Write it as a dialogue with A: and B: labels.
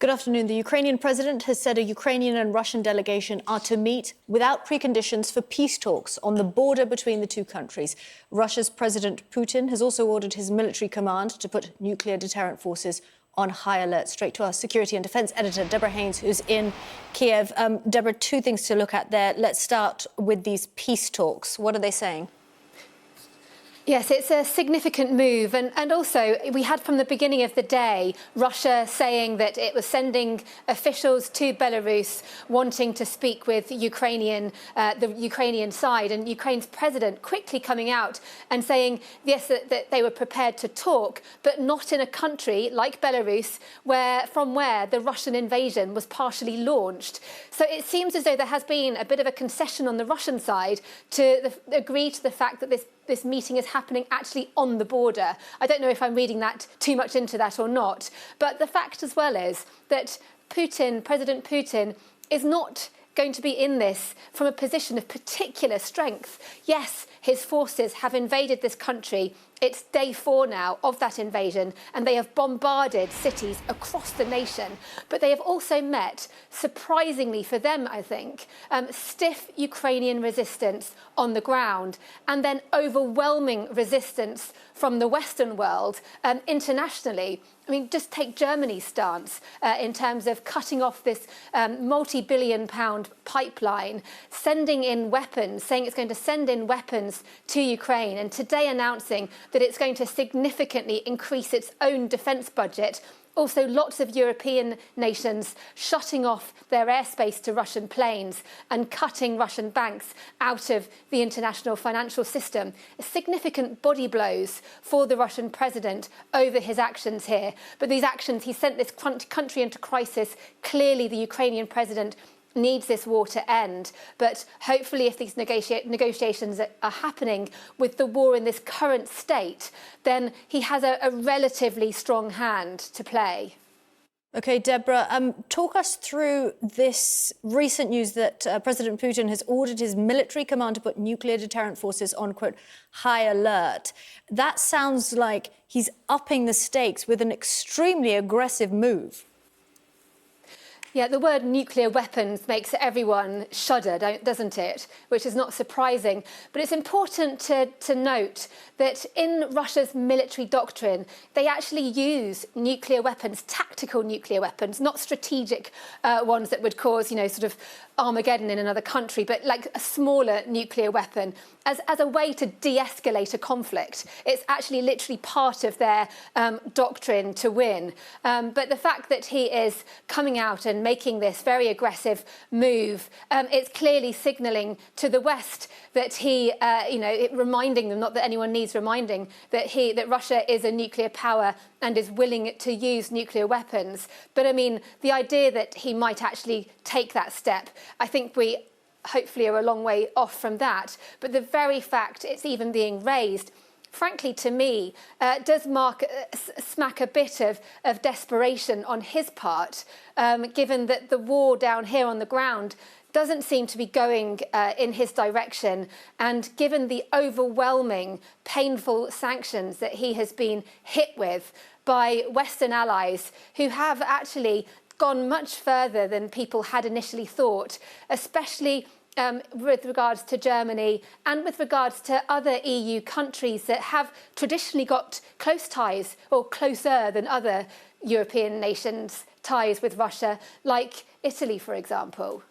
A: Good afternoon. The Ukrainian president has said a Ukrainian and Russian delegation are to meet without preconditions for peace talks on the border between the two countries. Russia's President Putin has also ordered his military command to put nuclear deterrent forces on high alert. Straight to our security and defence editor, Deborah Haynes, who's in Kiev. Deborah, two things to look at there. Let's start with these peace talks. What are they saying?
B: Yes, it's a significant move. And also, we had from the beginning of the day, Russia saying that it was sending officials to Belarus wanting to speak with the Ukrainian side. And Ukraine's president quickly coming out and saying, yes, that they were prepared to talk, but not in a country like Belarus, from where the Russian invasion was partially launched. So it seems as though there has been a bit of a concession on the Russian side to agree to the fact that this meeting is happening actually on the border. I don't know if I'm reading that too much into that or not. But the fact as well is that President Putin, is not going to be in this from a position of particular strength. Yes, his forces have invaded this country. It's day 4 now of that invasion, and they have bombarded cities across the nation. But they have also met, surprisingly for them, I think, stiff Ukrainian resistance on the ground, and then overwhelming resistance from the Western world internationally. I mean, just take Germany's stance in terms of cutting off this multi-billion-pound pipeline, sending in weapons, saying it's going to send in weapons to Ukraine, and today announcing that it's going to significantly increase its own defence budget. Also, lots of European nations shutting off their airspace to Russian planes and cutting Russian banks out of the international financial system. Significant body blows for the Russian president over his actions here. But these actions, he sent this country into crisis. Clearly, the Ukrainian president needs this war to end. But hopefully, if these negotiations are happening with the war in this current state, then he has a relatively strong hand to play.
A: OK, Deborah, talk us through this recent news that President Putin has ordered his military command to put nuclear deterrent forces on, quote, high alert. That sounds like he's upping the stakes with an extremely aggressive move.
B: Yeah, the word nuclear weapons makes everyone shudder, doesn't it? Which is not surprising. But it's important to note that in Russia's military doctrine, they actually use nuclear weapons, tactical nuclear weapons, not strategic ones that would cause, sort of Armageddon in another country, but like a smaller nuclear weapon as a way to de-escalate a conflict. It's actually literally part of their doctrine to win. But the fact that he is coming out and making this very aggressive move, it's clearly signalling to the West that reminding them, not that anyone needs reminding, that Russia is a nuclear power and is willing to use nuclear weapons. But I mean, the idea that he might actually take that step, I think we hopefully are a long way off from that. But the very fact it's even being raised, frankly, to me, does smack a bit of desperation on his part, given that the war down here on the ground doesn't seem to be going in his direction. And given the overwhelming, painful sanctions that he has been hit with by Western allies who have actually gone much further than people had initially thought, especially with regards to Germany and with regards to other EU countries that have traditionally got close ties, or closer than other European nations, ties with Russia, like Italy, for example.